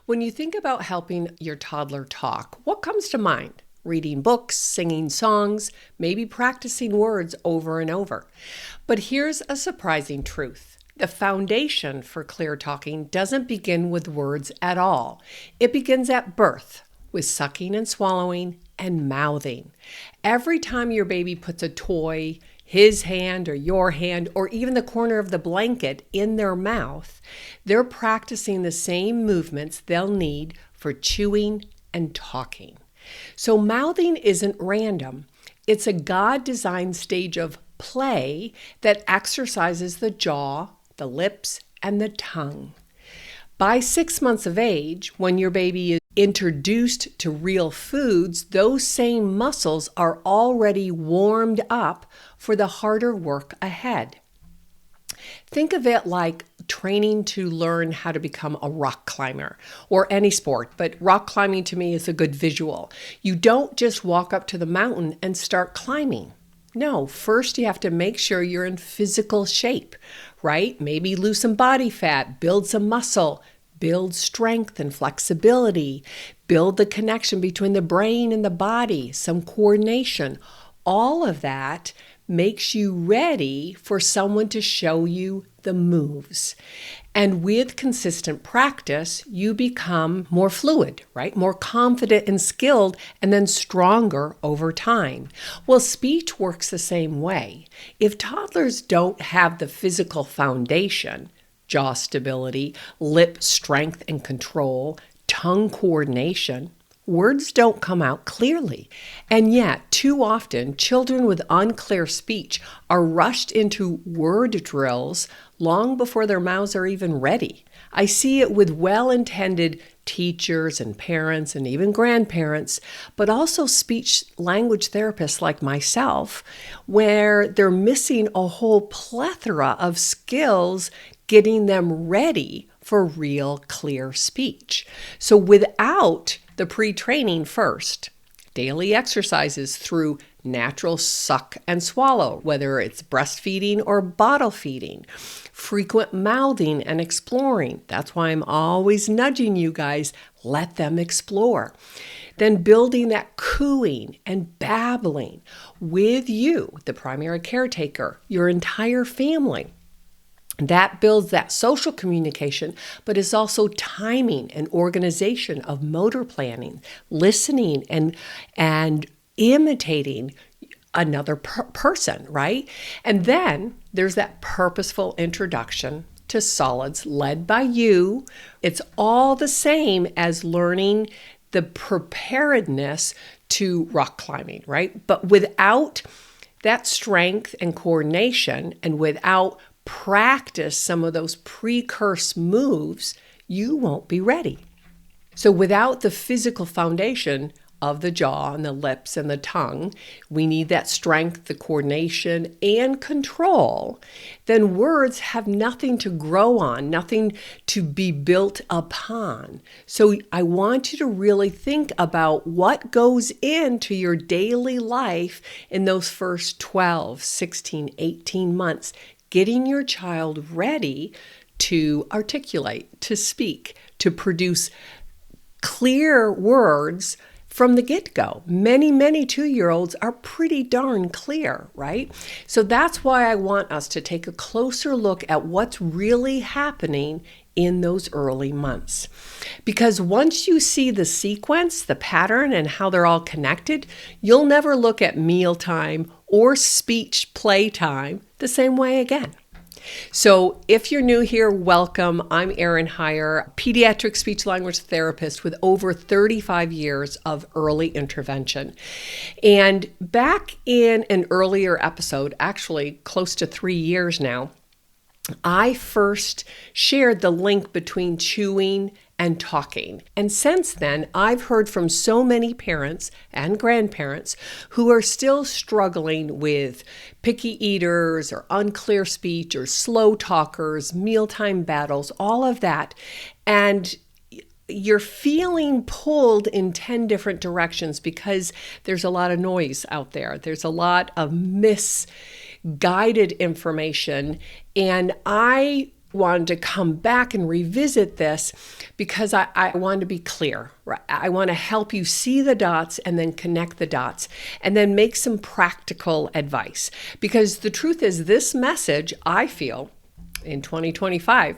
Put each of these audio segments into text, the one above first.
When you think about helping your toddler talk, what comes to mind? Reading books, singing songs, maybe practicing words over and over. But here's a surprising truth. The foundation for clear talking doesn't begin with words at all. It begins at birth with sucking and swallowing and mouthing. Every time your baby puts a toy, his hand or your hand, or even the corner of the blanket in their mouth, they're practicing the same movements they'll need for chewing and talking. So mouthing isn't random. It's a God-designed stage of play that exercises the jaw, the lips, and the tongue. By 6 months of age, when your baby is introduced to real foods, those same muscles are already warmed up for the harder work ahead. Think of it like training to learn how to become a rock climber or any sport, but rock climbing to me is a good visual. You don't just walk up to the mountain and start climbing. No, first you have to make sure you're in physical shape, right? Maybe lose some body fat, build some muscle, build strength and flexibility, build the connection between the brain and the body, some coordination. All of that makes you ready for someone to show you the moves. And with consistent practice, you become more fluid, right? More confident and skilled, and then stronger over time. Well, speech works the same way. If toddlers don't have the physical foundation, jaw stability, lip strength and control, tongue coordination, words don't come out clearly. And yet, too often, children with unclear speech are rushed into word drills long before their mouths are even ready. I see it with well-intended teachers and parents and even grandparents, but also speech-language therapists like myself, where they're missing a whole plethora of skills getting them ready for real clear speech. So without the pre-training first, daily exercises through natural suck and swallow, whether it's breastfeeding or bottle feeding, frequent mouthing and exploring. That's why I'm always nudging you guys, let them explore. Then building that cooing and babbling with you, the primary caretaker, your entire family. That builds that social communication, but is also timing and organization of motor planning, listening and imitating another person, right? And then there's that purposeful introduction to solids led by you. It's all the same as learning the preparedness to rock climbing, right? But without that strength and coordination and without practice some of those precursor moves, you won't be ready. So without the physical foundation of the jaw and the lips and the tongue, we need that strength, the coordination, and control. Then words have nothing to grow on, nothing to be built upon. So I want you to really think about what goes into your daily life in those first 12, 16, 18 months. Getting your child ready to articulate, to speak, to produce clear words from the get-go. Many 2-year-olds are pretty darn clear, right? So that's why I want us to take a closer look at what's really happening in those early months. Because once you see the sequence, the pattern, and how they're all connected, you'll never look at mealtime or speech playtime the same way again. So if you're new here, welcome. I'm Erin Hyer, pediatric speech-language therapist with over 35 years of early intervention. And back in an earlier episode, actually close to 3 years now, I first shared the link between chewing and talking. And since then, I've heard from so many parents and grandparents who are still struggling with picky eaters or unclear speech or slow talkers, mealtime battles, all of that. And you're feeling pulled in 10 different directions because there's a lot of noise out there. There's a lot of misguided information. And I wanted to come back and revisit this because I want to be clear. Right? I want to help you see the dots and then connect the dots and then make some practical advice. Because the truth is, this message, I feel, in 2025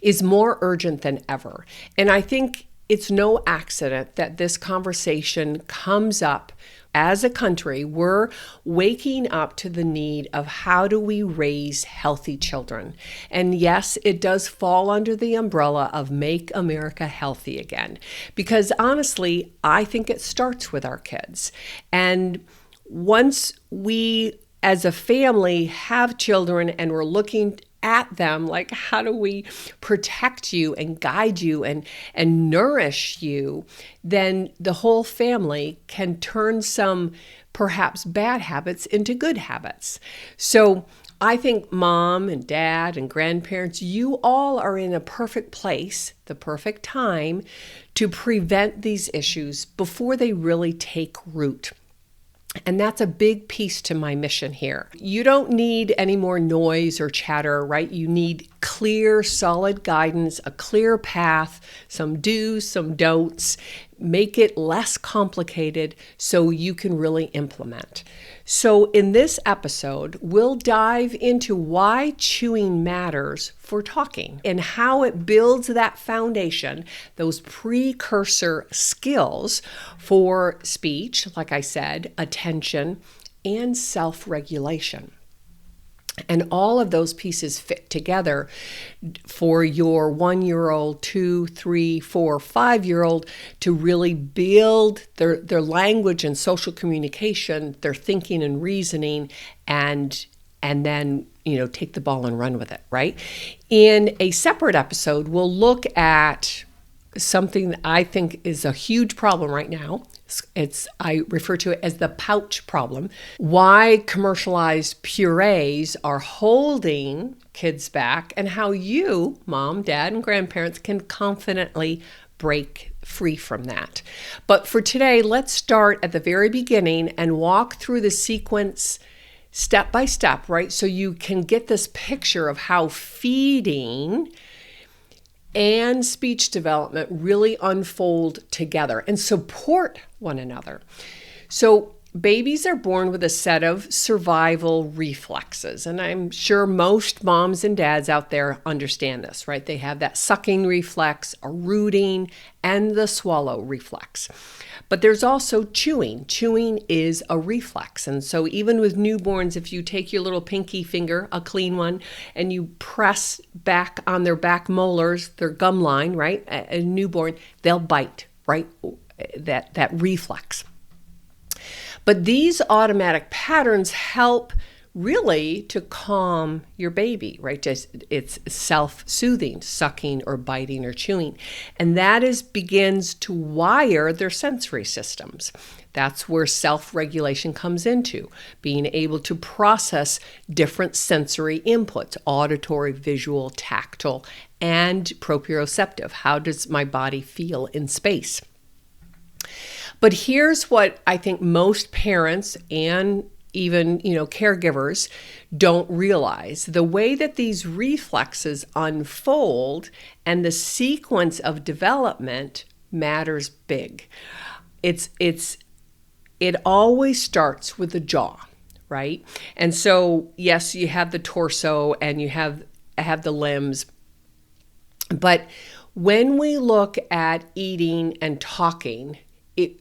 is more urgent than ever. And I think it's no accident that this conversation comes up. As a country, we're waking up to the need of how do we raise healthy children. And yes, it does fall under the umbrella of Make America Healthy Again. Because honestly, I think it starts with our kids. And once we, as a family, have children and we're looking at them, like how do we protect you and guide you and nourish you, then the whole family can turn some perhaps bad habits into good habits. So I think mom and dad and grandparents, you all are in a perfect place, the perfect time to prevent these issues before they really take root. And that's a big piece to my mission here. You don't need any more noise or chatter, right? You need clear, solid guidance, a clear path, some do's, some don'ts. Make it less complicated so you can really implement. So in this episode, we'll dive into why chewing matters for talking and how it builds that foundation, those precursor skills for speech, like I said, attention, and self-regulation. And all of those pieces fit together for your 1-year-old, 2, 3, 4, 5-year-old to really build their language and social communication, their thinking and reasoning, and then, take the ball and run with it, right? In a separate episode, we'll look at something that I think is a huge problem right now. I refer to it as the pouch problem. Why commercialized purees are holding kids back and how you, mom, dad, and grandparents can confidently break free from that. But for today, let's start at the very beginning and walk through the sequence step by step, right? So you can get this picture of how feeding and speech development really unfold together and support one another. So babies are born with a set of survival reflexes, and I'm sure most moms and dads out there understand this, right? They have that sucking reflex, a rooting, and the swallow reflex. But there's also chewing. Chewing is a reflex. And so even with newborns, if you take your little pinky finger, a clean one, and you press back on their back molars, their gum line, right? A newborn, they'll bite, right? That reflex. But these automatic patterns help really to calm your baby, right? It's self-soothing, sucking or biting or chewing. And that begins to wire their sensory systems. That's where self-regulation comes into, being able to process different sensory inputs, auditory, visual, tactile, and proprioceptive. How does my body feel in space? But here's what I think most parents and even, caregivers don't realize. The way that these reflexes unfold and the sequence of development matters big. It always starts with the jaw, right? And so, yes, you have the torso and you have the limbs. But when we look at eating and talking,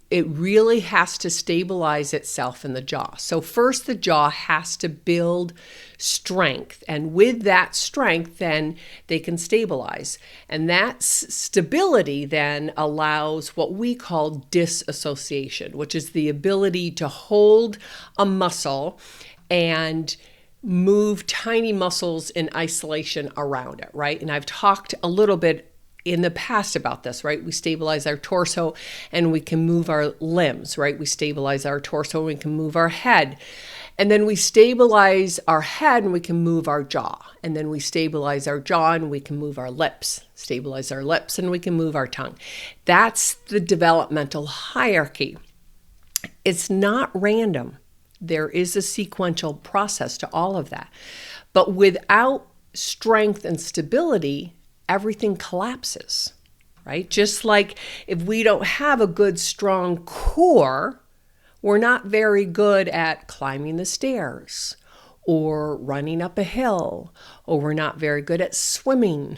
it really has to stabilize itself in the jaw. So first, the jaw has to build strength. And with that strength, then they can stabilize. And that stability then allows what we call disassociation, which is the ability to hold a muscle and move tiny muscles in isolation around it, right? And I've talked a little bit in the past about this, right? We stabilize our torso and we can move our limbs, right? We stabilize our torso and we can move our head. And then we stabilize our head and we can move our jaw. And then we stabilize our jaw and we can move our lips. Stabilize our lips and we can move our tongue. That's the developmental hierarchy. It's not random. There is a sequential process to all of that. But without strength and stability, everything collapses, right? Just like if we don't have a good, strong core, we're not very good at climbing the stairs or running up a hill, or we're not very good at swimming.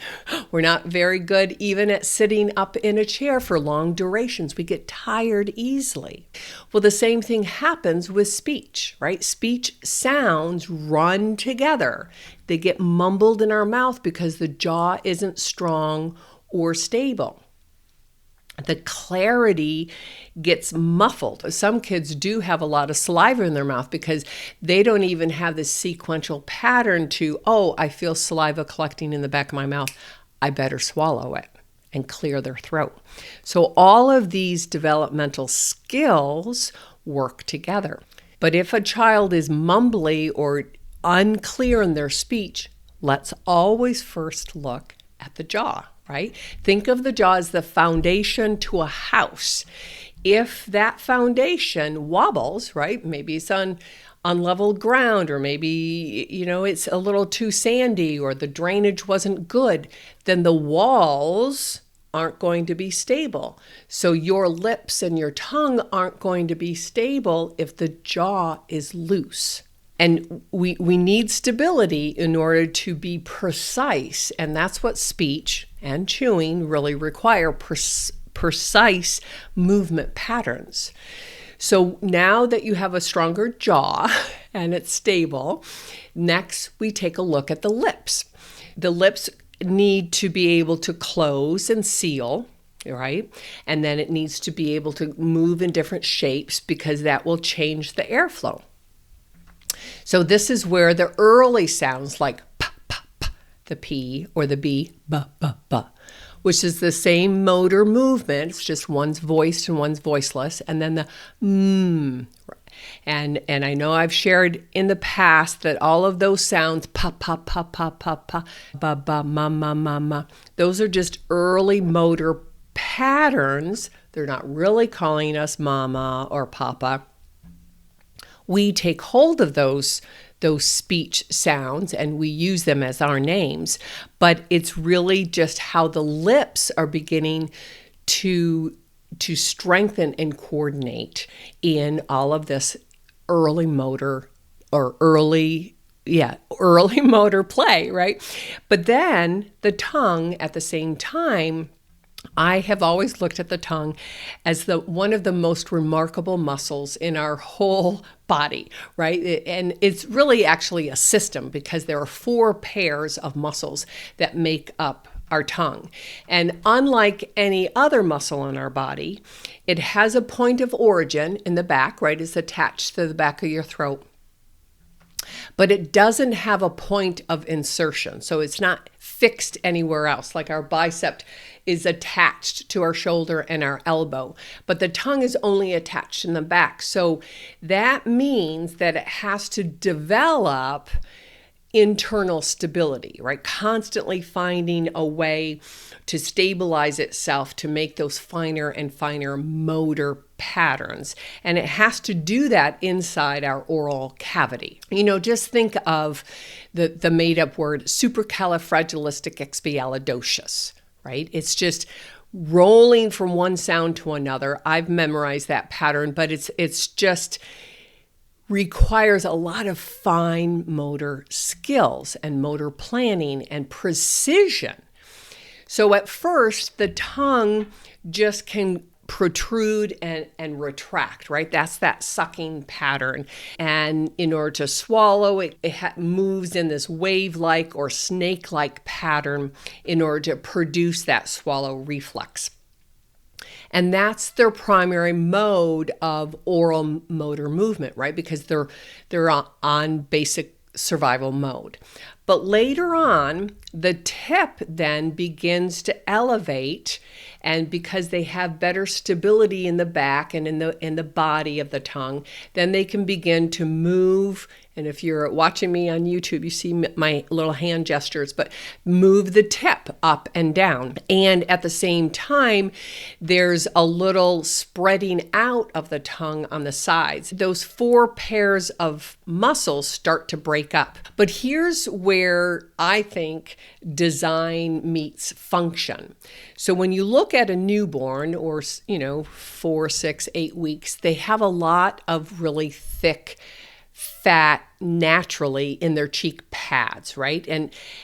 We're not very good even at sitting up in a chair for long durations. We get tired easily. Well, the same thing happens with speech, right? Speech sounds run together. They get mumbled in our mouth because the jaw isn't strong or stable. The clarity gets muffled. Some kids do have a lot of saliva in their mouth because they don't even have this sequential pattern to, oh, I feel saliva collecting in the back of my mouth. I better swallow it and clear their throat. So all of these developmental skills work together. But if a child is mumbly or unclear in their speech, let's always first look at the jaw. Right? Think of the jaw as the foundation to a house. If that foundation wobbles, right? Maybe it's on unleveled ground, or maybe, it's a little too sandy, or the drainage wasn't good, then the walls aren't going to be stable. So your lips and your tongue aren't going to be stable if the jaw is loose. And we need stability in order to be precise. And that's what speech and chewing really require, precise movement patterns. So now that you have a stronger jaw and it's stable, next we take a look at the lips. The lips need to be able to close and seal, right? And then it needs to be able to move in different shapes because that will change the airflow. So this is where the early sounds like p, p, p, the P, or the B, b, b, b, which is the same motor movement. It's just one's voiced and one's voiceless. And then the And I know I've shared in the past that all of those sounds, pa, pa, pa, pa, pa, pa, ba, ba, ma, ma, ma, ma, those are just early motor patterns. They're not really calling us mama or papa. We take hold of those speech sounds and we use them as our names, but it's really just how the lips are beginning to strengthen and coordinate in all of this early motor motor play, right? But then the tongue at the same time, I have always looked at the tongue as one of the most remarkable muscles in our whole body, right? And it's really actually a system because there are 4 pairs of muscles that make up our tongue. And unlike any other muscle in our body, it has a point of origin in the back, right? It's attached to the back of your throat. But it doesn't have a point of insertion. So it's not fixed anywhere else, like our bicep is attached to our shoulder and our elbow, but the tongue is only attached in the back. So that means that it has to develop internal stability, right? Constantly finding a way to stabilize itself to make those finer and finer motor patterns. And it has to do that inside our oral cavity. Just think of the made-up word supercalifragilisticexpialidocious, right? It's just rolling from one sound to another. I've memorized that pattern, but it's just requires a lot of fine motor skills and motor planning and precision. So at first, the tongue just can protrude and retract, right? That's that sucking pattern. And in order to swallow, it moves in this wave-like or snake-like pattern in order to produce that swallow reflex. And that's their primary mode of oral motor movement, right? Because they're on basic survival mode. But later on, the tip then begins to elevate And because they have better stability in the back and in the body of the tongue, then they can begin to move. And if you're watching me on YouTube, you see my little hand gestures, but move the tip up and down. And at the same time, there's a little spreading out of the tongue on the sides. Those 4 pairs of muscles start to break up. But here's where I think design meets function. So when you look at a newborn or, 4, 6, 8 weeks, they have a lot of really thick fat naturally in their cheek pads, right?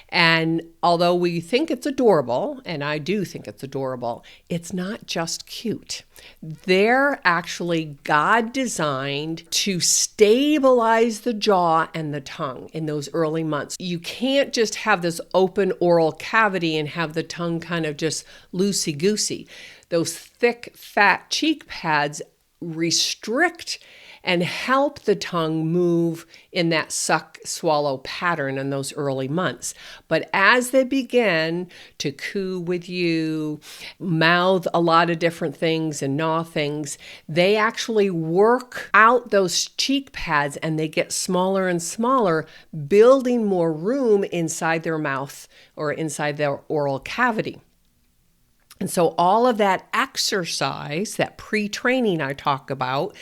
And although we think it's adorable, and I do think it's adorable, it's not just cute. They're actually God designed to stabilize the jaw and the tongue in those early months. You can't just have this open oral cavity and have the tongue kind of just loosey-goosey. Those thick, fat cheek pads restrict and help the tongue move in that suck-swallow pattern in those early months. But as they begin to coo with you, mouth a lot of different things and gnaw things, they actually work out those cheek pads and they get smaller and smaller, building more room inside their mouth or inside their oral cavity. And so all of that exercise, that pre-training I talk about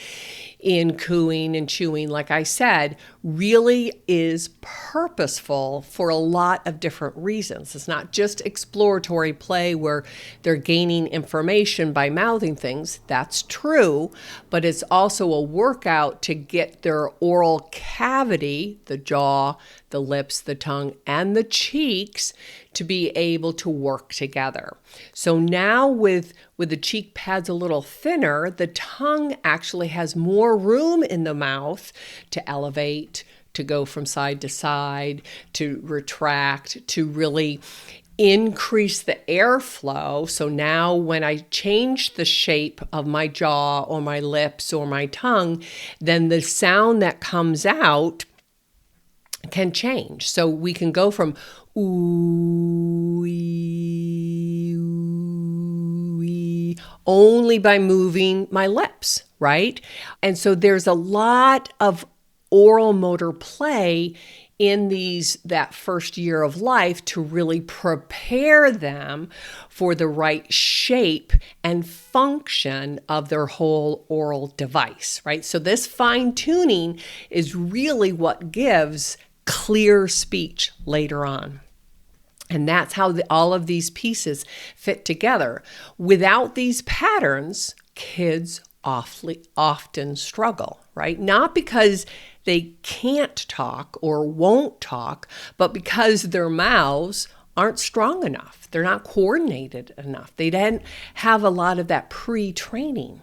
in cooing and chewing, like I said, really is purposeful for a lot of different reasons. It's not just exploratory play where they're gaining information by mouthing things. That's true, but it's also a workout to get their oral cavity, the jaw, the lips, the tongue, and the cheeks to be able to work together. So now with the cheek pads a little thinner, the tongue actually has more room in the mouth to elevate, to go from side to side, to retract, to really increase the airflow. So now when I change the shape of my jaw or my lips or my tongue, then the sound that comes out can change. So we can go from ooh, only by moving my lips, right? And so there's a lot of oral motor play in that first year of life to really prepare them for the right shape and function of their whole oral device, right? So this fine tuning is really what gives clear speech later on. And that's how all of these pieces fit together. Without these patterns, kids often struggle, right? Not because they can't talk or won't talk, but because their mouths aren't strong enough. They're not coordinated enough. They didn't have a lot of that pre-training.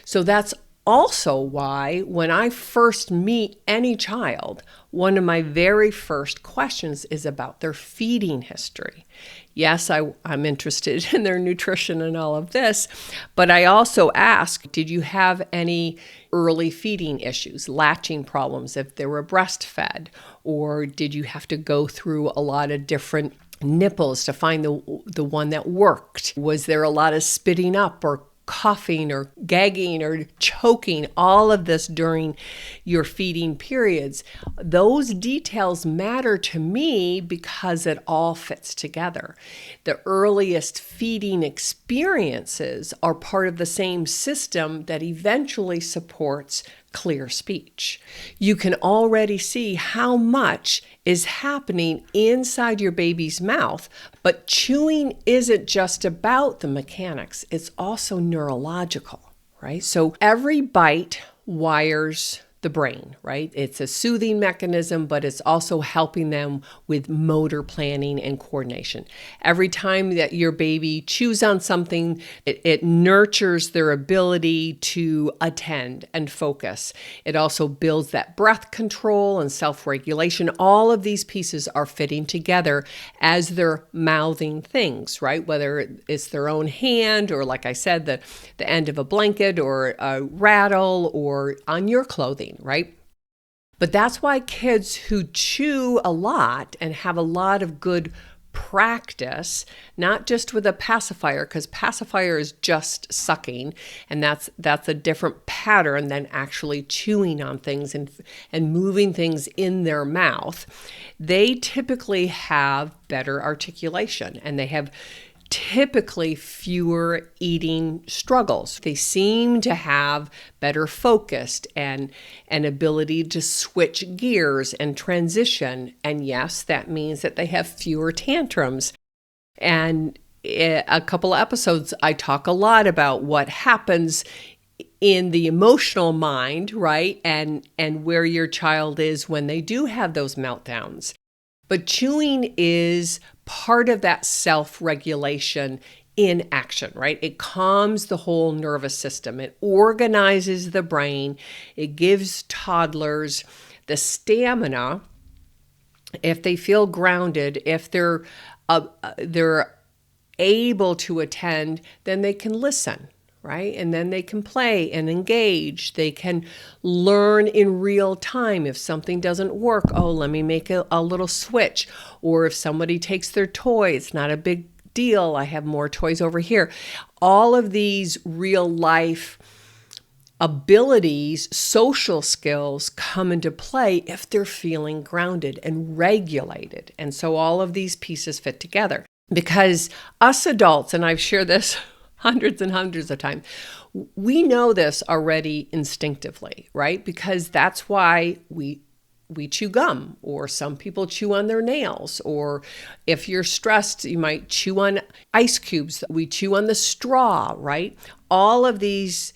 So that's also why when I first meet any child, one of my very first questions is about their feeding history. Yes, I'm interested in their nutrition and all of this, but I also ask, did you have any early feeding issues, latching problems if they were breastfed, or did you have to go through a lot of different nipples to find the one that worked? Was there a lot of spitting up or coughing or gagging or choking, all of this during your feeding periods? Those details matter to me because it all fits together. The earliest feeding experiences are part of the same system that eventually supports clear speech. You can already see how much is happening inside your baby's mouth, but chewing isn't just about the mechanics, it's also neurological, right? So every bite wires the brain, right? It's a soothing mechanism, but it's also helping them with motor planning and coordination. Every time that your baby chews on something, it nurtures their ability to attend and focus. It also builds that breath control and self-regulation. All of these pieces are fitting together as they're mouthing things, right? Whether it's their own hand or, like I said, the end of a blanket or a rattle or on your clothing, right? But that's why kids who chew a lot and have a lot of good practice, not just with a pacifier, because pacifier is just sucking, and that's a different pattern than actually chewing on things and moving things in their mouth. They typically have better articulation, and they have typically fewer eating struggles. They seem to have better focused and an ability to switch gears and transition. And yes, that means that they have fewer tantrums. And a couple of episodes, I talk a lot about what happens in the emotional mind, right? And where your child is when they do have those meltdowns. But chewing is part of that self-regulation in action, right? It calms the whole nervous system. It organizes the brain. It gives toddlers the stamina, if they feel grounded, if they're able to attend, then they can listen, right? And then they can play and engage. They can learn in real time. If something doesn't work, oh, let me make a little switch. Or if somebody takes their toy, it's not a big deal. I have more toys over here. All of these real life abilities, social skills come into play if they're feeling grounded and regulated. And so all of these pieces fit together. Because us adults, and I've shared this hundreds and hundreds of times, we know this already instinctively, right? Because that's why we chew gum, or some people chew on their nails, or if you're stressed, you might chew on ice cubes. We chew on the straw, right? All of these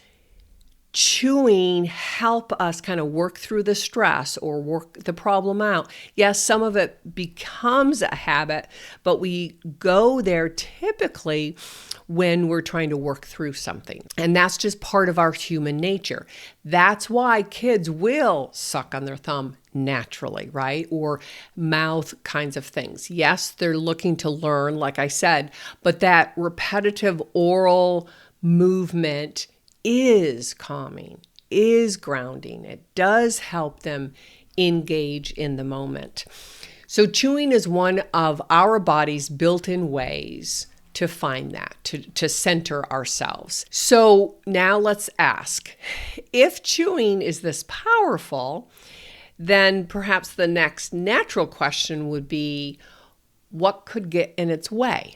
chewing help us kind of work through the stress or work the problem out. Yes, some of it becomes a habit, but we go there typically when we're trying to work through something. And that's just part of our human nature. That's why kids will suck on their thumb naturally, right? Or mouth kinds of things. Yes, they're looking to learn, like I said, but that repetitive oral movement is calming, is grounding. It does help them engage in the moment. So chewing is one of our body's built-in ways to find that, to center ourselves. So now let's ask, if chewing is this powerful, then perhaps the next natural question would be, what could get in its way?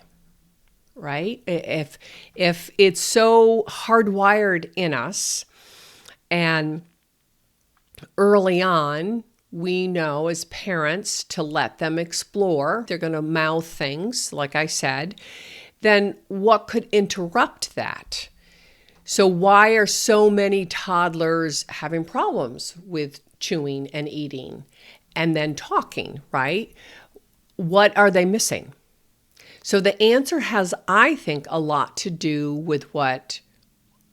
Right? If it's so hardwired in us, and early on, we know as parents to let them explore, they're going to mouth things, like I said, then what could interrupt that? So why are so many toddlers having problems with chewing and eating and then talking, right? What are they missing? So the answer has, I think, a lot to do with what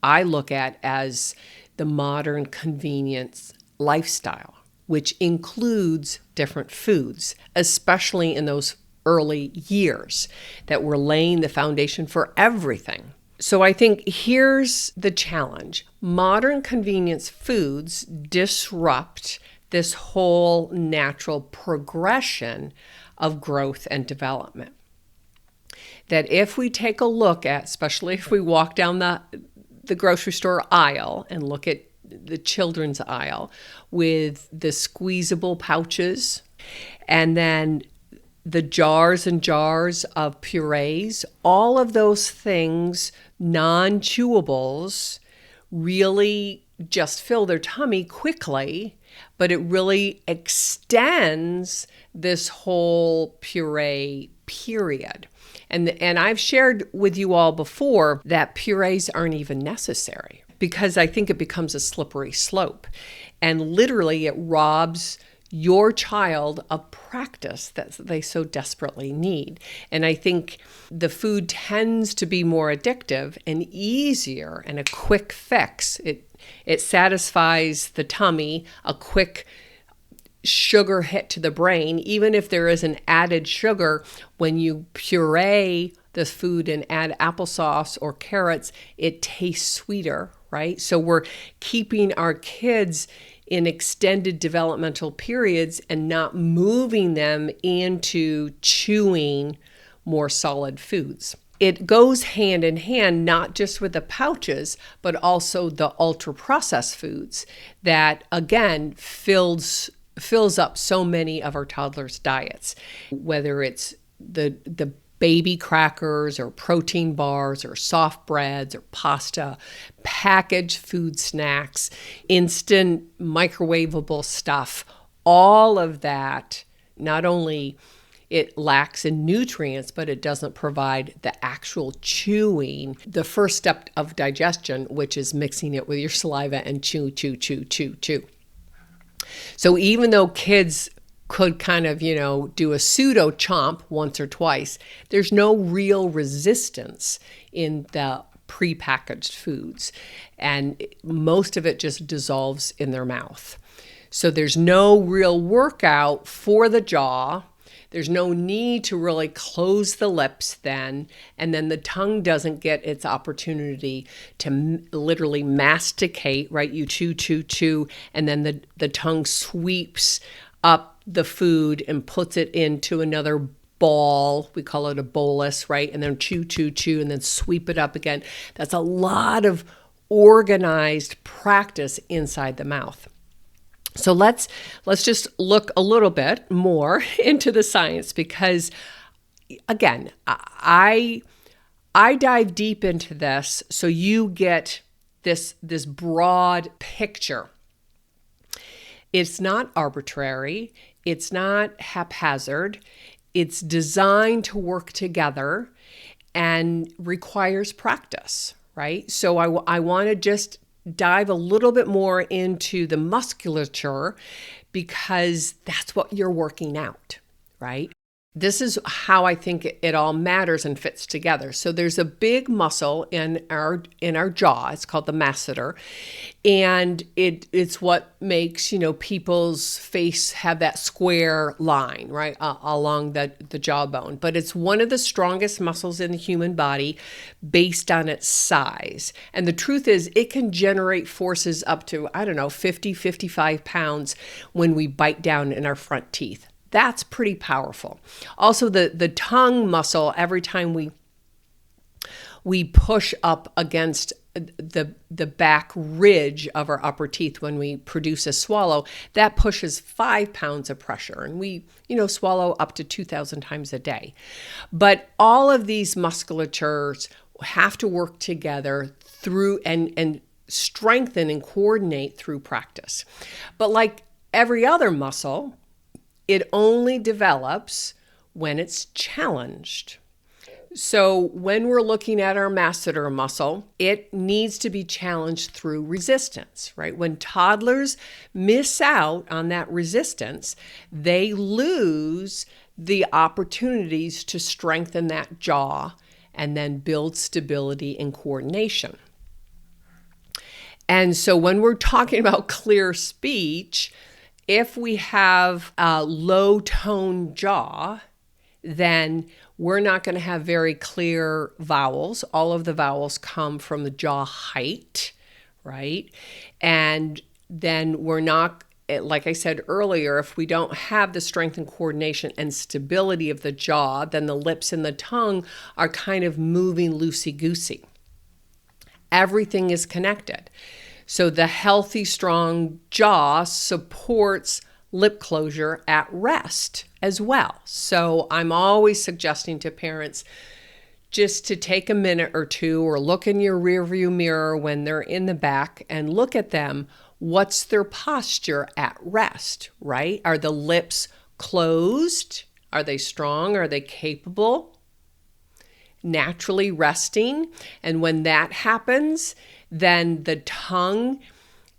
I look at as the modern convenience lifestyle, which includes different foods, especially in those early years that we're laying the foundation for everything. So I think here's the challenge. Modern convenience foods disrupt this whole natural progression of growth and development. That if we take a look at, especially if we walk down the grocery store aisle and look at the children's aisle with the squeezable pouches, and then the jars and jars of purees, all of those things, non-chewables, really just fill their tummy quickly, but it really extends this whole puree period. And I've shared with you all before that purees aren't even necessary, because I think it becomes a slippery slope. And literally it robs your child of practice that they so desperately need. And I think the food tends to be more addictive and easier and a quick fix. It satisfies the tummy, a quick sugar hit to the brain. Even if there is an added sugar, when you puree the food and add applesauce or carrots, it tastes sweeter, right? So we're keeping our kids in extended developmental periods and not moving them into chewing more solid foods. It goes hand in hand, not just with the pouches, but also the ultra-processed foods that, again, fills up so many of our toddlers' diets, whether it's the baby crackers or protein bars or soft breads or pasta, packaged food snacks, instant microwavable stuff. All of that, not only it lacks in nutrients, but it doesn't provide the actual chewing, the first step of digestion, which is mixing it with your saliva and chew, chew, chew, chew, chew. So even though kids could kind of, do a pseudo chomp once or twice, there's no real resistance in the prepackaged foods. And most of it just dissolves in their mouth. So there's no real workout for the jaw. There's no need to really close the lips then, and then the tongue doesn't get its opportunity to literally masticate, right? You chew, chew, chew, and then the tongue sweeps up the food and puts it into another ball. We call it a bolus, right? And then chew, chew, chew, and then sweep it up again. That's a lot of organized practice inside the mouth. So let's just look a little bit more into the science, because again, I dive deep into this so you get this broad picture. It's not arbitrary, it's not haphazard, it's designed to work together and requires practice, right? So I want to just dive a little bit more into the musculature, because that's what you're working out, right? This is how I think it all matters and fits together. So there's a big muscle in our jaw. It's called the masseter, and it's what makes people's face have that square line, right, along the jawbone. But it's one of the strongest muscles in the human body based on its size. And the truth is, it can generate forces up to 50, 55 pounds when we bite down in our front teeth. That's pretty powerful. Also, the tongue muscle, every time we push up against the back ridge of our upper teeth when we produce a swallow, that pushes 5 pounds of pressure. And we, swallow up to 2,000 times a day. But all of these musculatures have to work together through and strengthen and coordinate through practice. But like every other muscle, it only develops when it's challenged. So when we're looking at our masseter muscle, it needs to be challenged through resistance, right? When toddlers miss out on that resistance, they lose the opportunities to strengthen that jaw and then build stability and coordination. And so when we're talking about clear speech, if we have a low tone jaw, then we're not going to have very clear vowels. All of the vowels come from the jaw height, right? And then we're not, like I said earlier, if we don't have the strength and coordination and stability of the jaw, then the lips and the tongue are kind of moving loosey-goosey. Everything is connected. So the healthy, strong jaw supports lip closure at rest as well. So I'm always suggesting to parents just to take a minute or two or look in your rearview mirror when they're in the back and look at them. What's their posture at rest, right? Are the lips closed? Are they strong? Are they capable? Naturally resting. And when that happens, then the tongue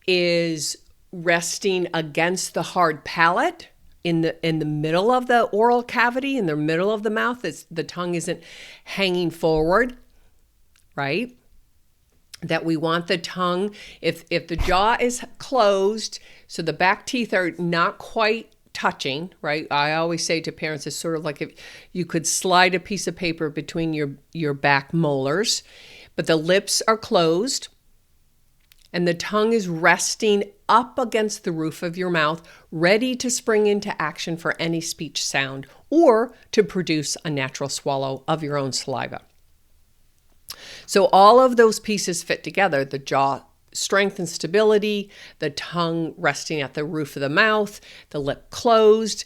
is resting against the hard palate in the middle of the oral cavity, in the middle of the mouth. The tongue isn't hanging forward, right? That we want the tongue, if the jaw is closed, so the back teeth are not quite touching, right? I always say to parents, it's sort of like if you could slide a piece of paper between your back molars, but the lips are closed And the tongue is resting up against the roof of your mouth, ready to spring into action for any speech sound or to produce a natural swallow of your own saliva. So all of those pieces fit together: the jaw strength and stability, the tongue resting at the roof of the mouth, the lip closed,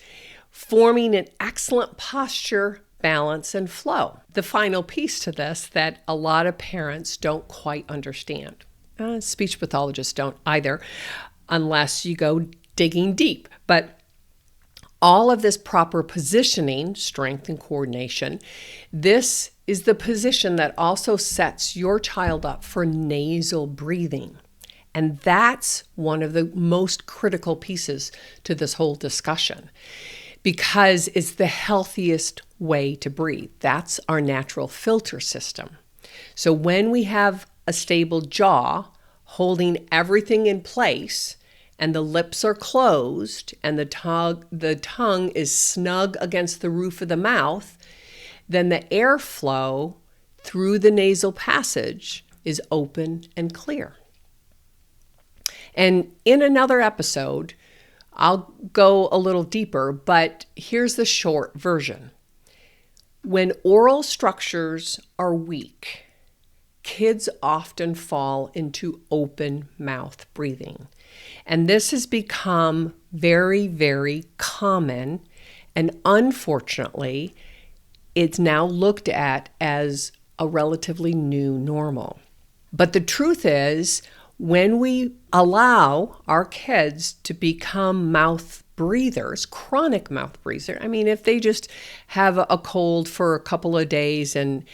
forming an excellent posture, balance, and flow. The final piece to this that a lot of parents don't quite understand. Speech pathologists don't either, unless you go digging deep. But all of this proper positioning, strength and coordination, this is the position that also sets your child up for nasal breathing. And that's one of the most critical pieces to this whole discussion, because it's the healthiest way to breathe. That's our natural filter system. So when we have a stable jaw holding everything in place, and the lips are closed, and the tongue is snug against the roof of the mouth, then the airflow through the nasal passage is open and clear. And in another episode, I'll go a little deeper, but here's the short version. When oral structures are weak, kids often fall into open mouth breathing. And this has become very, very common. And unfortunately, it's now looked at as a relatively new normal. But the truth is, when we allow our kids to become mouth breathers, chronic mouth breathers, I mean, if they just have a cold for a couple of days, and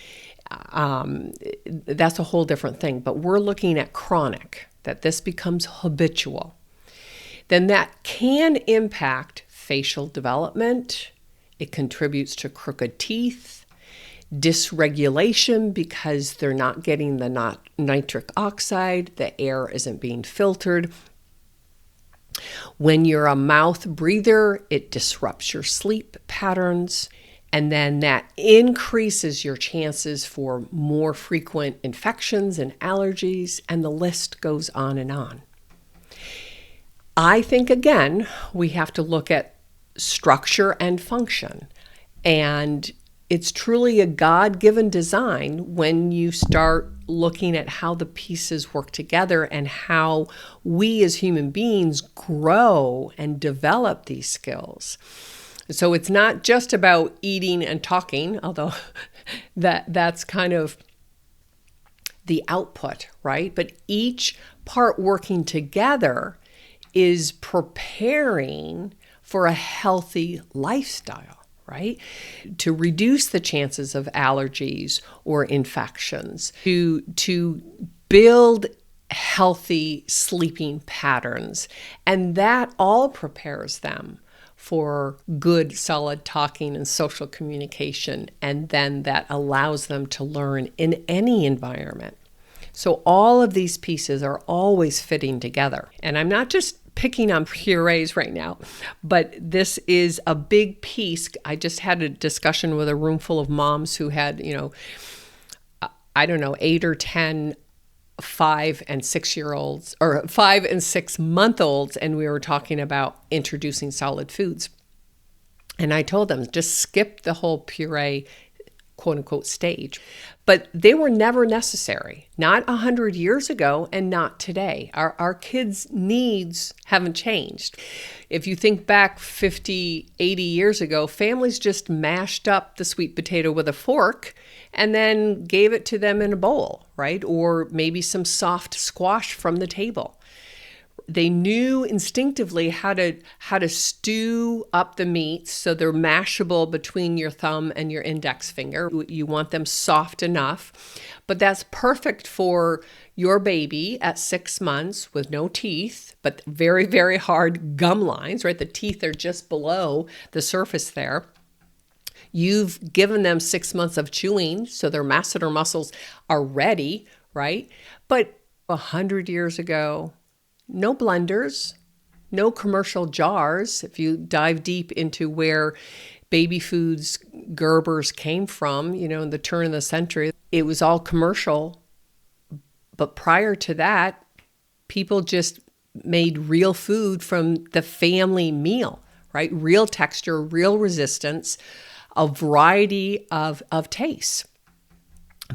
that's a whole different thing. But we're looking at chronic, that this becomes habitual. Then that can impact facial development. It contributes to crooked teeth, dysregulation because they're not getting the nitric oxide, the air isn't being filtered. When you're a mouth breather, it disrupts your sleep patterns, and then that increases your chances for more frequent infections and allergies, and the list goes on and on. I think, again, we have to look at structure and function. And it's truly a God-given design when you start looking at how the pieces work together and how we as human beings grow and develop these skills. So it's not just about eating and talking, although that's kind of the output, right? But each part working together is preparing for a healthy lifestyle, right? To reduce the chances of allergies or infections, to build healthy sleeping patterns. And that all prepares them for good, solid talking and social communication. And then that allows them to learn in any environment. So all of these pieces are always fitting together. And I'm not just picking on purees right now, but this is a big piece. I just had a discussion with a room full of moms who had, 8 or 10 5 and 6 year olds or 5 and 6 month olds. And we were talking about introducing solid foods. And I told them, just skip the whole puree, quote unquote, stage. But they were never necessary, not 100 years ago and not today. Our kids' needs haven't changed. If you think back 50, 80 years ago, families just mashed up the sweet potato with a fork and then gave it to them in a bowl, right? Or maybe some soft squash from the table. They knew instinctively how to stew up the meats so they're mashable between your thumb and your index finger. You want them soft enough, but that's perfect for your baby at 6 months with no teeth, but very, very hard gum lines, right? The teeth are just below the surface there. You've given them 6 months of chewing, so their masseter muscles are ready, right? But 100 years ago, no blenders, no commercial jars. If you dive deep into where baby foods, Gerbers came from, in the turn of the century, it was all commercial. But prior to that, People just made real food from the family meal, right? Real texture, real resistance, a variety of tastes.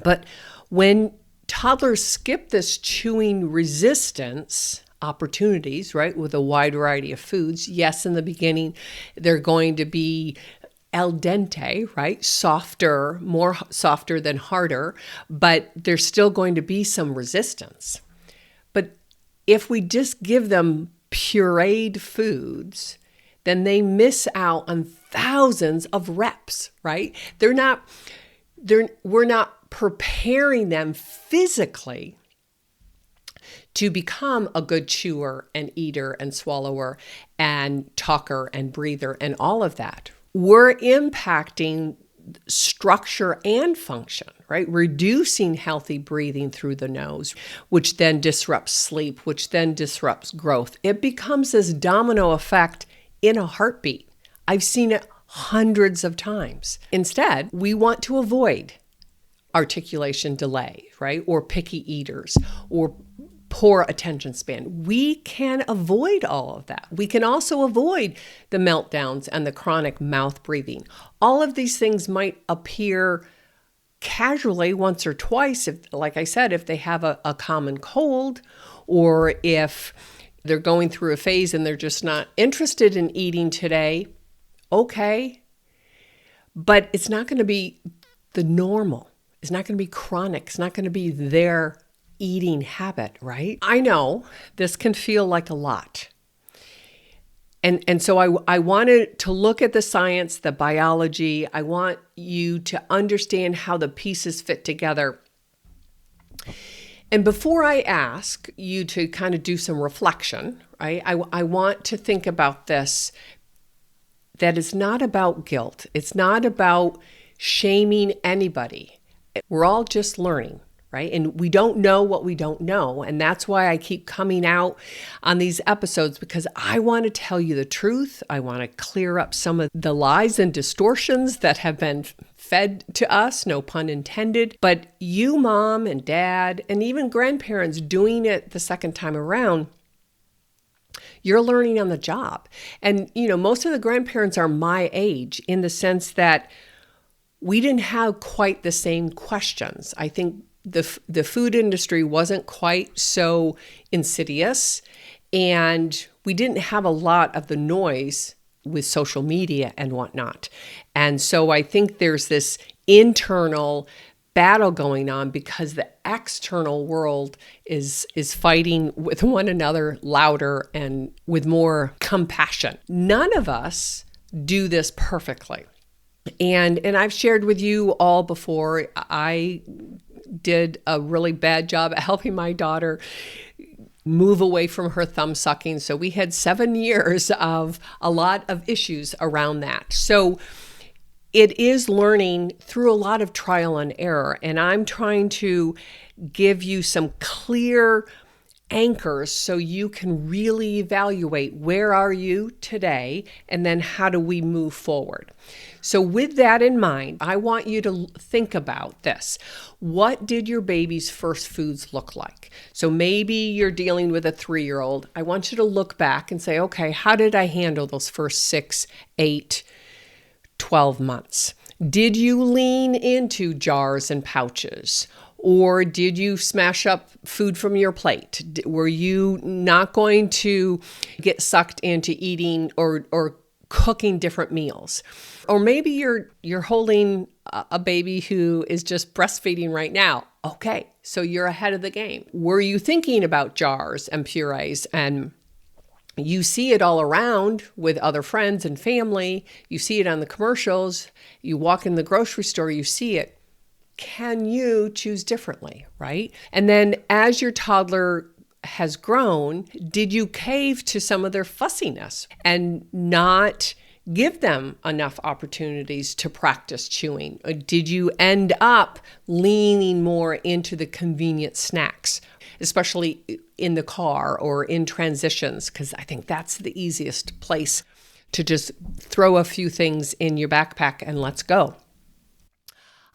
But when toddlers skip this chewing resistance opportunities, right, with a wide variety of foods, yes, in the beginning, they're going to be al dente, right? Softer, more softer than harder, but there's still going to be some resistance. But if we just give them pureed foods, then they miss out on thousands of reps, right? We're not preparing them physically to become a good chewer and eater and swallower and talker and breather and all of that. We're impacting structure and function, right? Reducing healthy breathing through the nose, which then disrupts sleep, which then disrupts growth. It becomes this domino effect in a heartbeat. I've seen it hundreds of times. Instead, we want to avoid articulation delay, right? Or picky eaters, or poor attention span. We can avoid all of that. We can also avoid the meltdowns and the chronic mouth breathing. All of these things might appear casually once or twice, if, like I said, if they have a common cold, or if they're going through a phase and they're just not interested in eating today, okay. But it's not going to be the normal. It's not going to be chronic. It's not going to be their eating habit, right? I know this can feel like a lot. And so I wanted to look at the science, the biology. I want you to understand how the pieces fit together. And before I ask you to kind of do some reflection, right, I want to think about this, that it's not about guilt. It's not about shaming anybody. We're all just learning, right? And we don't know what we don't know. And that's why I keep coming out on these episodes, because I want to tell you the truth. I want to clear up some of the lies and distortions that have been fed to us, no pun intended. But you, mom and dad, and even grandparents doing it the second time around, you're learning on the job. And, most of the grandparents are my age, in the sense that we didn't have quite the same questions. I think the food industry wasn't quite so insidious, and we didn't have a lot of the noise with social media and whatnot. And so I think there's this internal battle going on, because the external world is fighting with one another louder and with more compassion. None of us do this perfectly. And I've shared with you all before, I did a really bad job at helping my daughter move away from her thumb sucking. So we had 7 years of a lot of issues around that. So it is learning through a lot of trial and error. And I'm trying to give you some clear anchors so you can really evaluate, where are you today, and then how do we move forward. So with that in mind, I want you to think about this. What did your baby's first foods look like? So maybe you're dealing with a 3-year-old. I want you to look back and say, okay, how did I handle those first 6, 8, 12 months? Did you lean into jars and pouches? Or did you smash up food from your plate? Were you not going to get sucked into eating or cooking different meals? Or maybe you're holding a baby who is just breastfeeding right now. Okay, so you're ahead of the game. Were you thinking about jars and purees? And you see it all around with other friends and family. You see it on the commercials. You walk in the grocery store, you see it. Can you choose differently, right? And then as your toddler has grown, did you cave to some of their fussiness and not give them enough opportunities to practice chewing? Or did you end up leaning more into the convenient snacks, especially in the car or in transitions? Because I think that's the easiest place to just throw a few things in your backpack and let's go.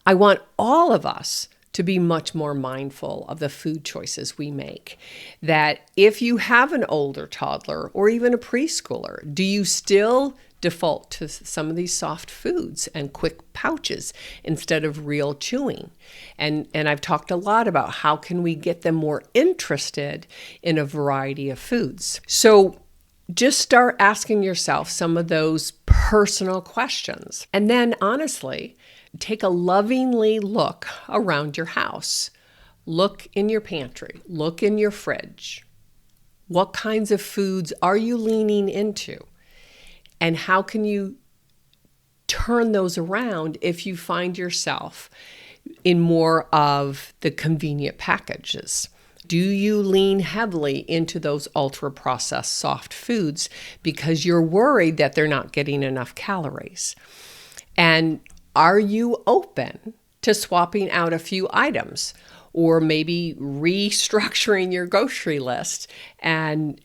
I want all of us to be much more mindful of the food choices we make. That if you have an older toddler or even a preschooler, do you still default to some of these soft foods and quick pouches instead of real chewing? And I've talked a lot about how can we get them more interested in a variety of foods. So just start asking yourself some of those personal questions. And then honestly, take a lovingly look around your house. Look in your pantry. Look in your fridge. What kinds of foods are you leaning into? And how can you turn those around if you find yourself in more of the convenient packages? Do you lean heavily into those ultra-processed soft foods because you're worried that they're not getting enough calories? And are you open to swapping out a few items or maybe restructuring your grocery list and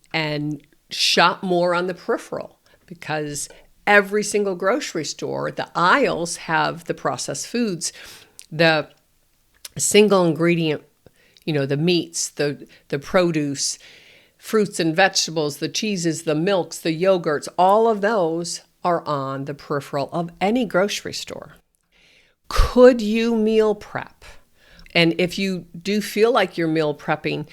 shop more on the peripheral? Because every single grocery store, the aisles have the processed foods, the single ingredient, the meats, the produce, fruits and vegetables, the cheeses, the milks, the yogurts, all of those are on the peripheral of any grocery store. Could you meal prep? And if you do feel like you're meal prepping,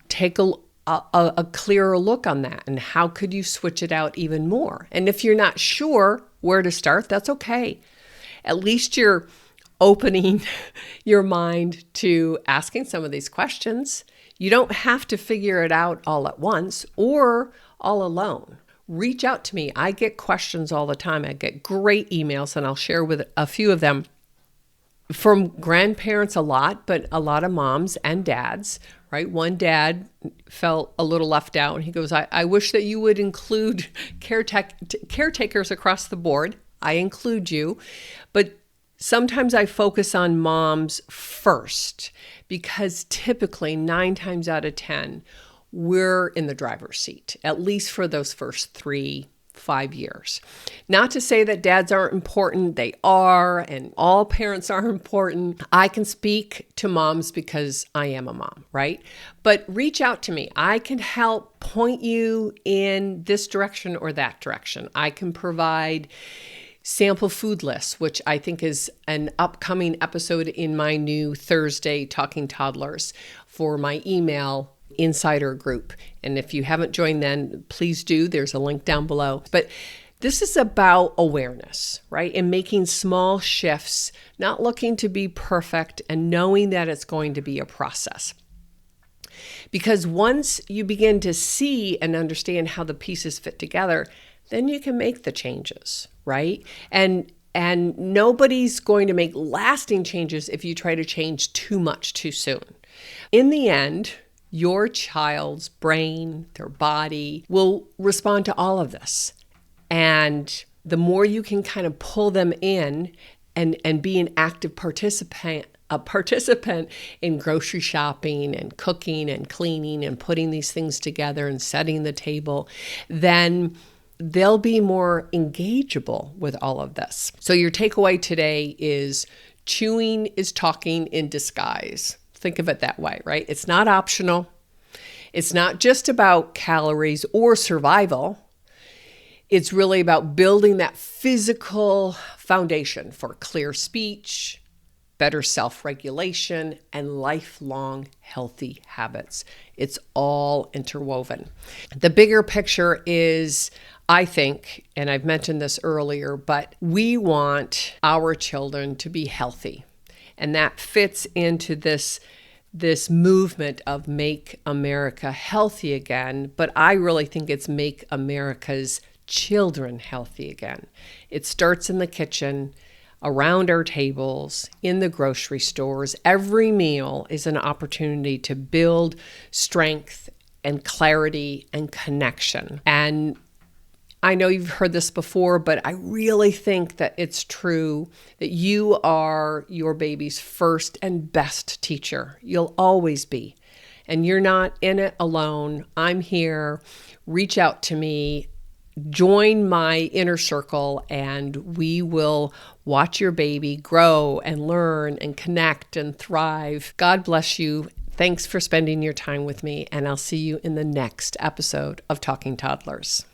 take a clearer look on that and how could you switch it out even more? And if you're not sure where to start, that's okay. At least you're opening your mind to asking some of these questions. You don't have to figure it out all at once or all alone. Reach out to me. I get questions all the time. I get great emails, and I'll share with a few of them from grandparents a lot, but a lot of moms and dads, right? One dad felt a little left out. He goes, I wish that you would include caretakers across the board. I include you, but sometimes I focus on moms first because typically 9 times out of 10, we're in the driver's seat, at least for those first 3-5 years. Not to say that dads aren't important, they are, and all parents are important. I can speak to moms because I am a mom, right? But reach out to me. I can help point you in this direction or that direction. I can provide sample food lists, which I think is an upcoming episode in my new Thursday Talking Toddlers for my email insider group. And if you haven't joined then, please do. There's a link down below. But this is about awareness, right? And making small shifts, not looking to be perfect and knowing that it's going to be a process. Because once you begin to see and understand how the pieces fit together, then you can make the changes, right? And nobody's going to make lasting changes if you try to change too much too soon. In the end, your child's brain, their body will respond to all of this. And the more you can kind of pull them in and be an active participant in grocery shopping and cooking and cleaning and putting these things together and setting the table, then they'll be more engageable with all of this. So your takeaway today is chewing is talking in disguise. Think of it that way, right? It's not optional. It's not just about calories or survival. It's really about building that physical foundation for clear speech, better self-regulation, and lifelong healthy habits. It's all interwoven. The bigger picture is, I think, and I've mentioned this earlier, but we want our children to be healthy. And that fits into this movement of Make America Healthy Again. But I really think it's Make America's children healthy again. It starts in the kitchen, around our tables, in the grocery stores. Every meal is an opportunity to build strength and clarity and connection. And I know you've heard this before, but I really think that it's true that you are your baby's first and best teacher. You'll always be. And you're not in it alone. I'm here. Reach out to me. join my inner circle and we will watch your baby grow and learn and connect and thrive. God bless you. Thanks for spending your time with me, and I'll see you in the next episode of Talking Toddlers.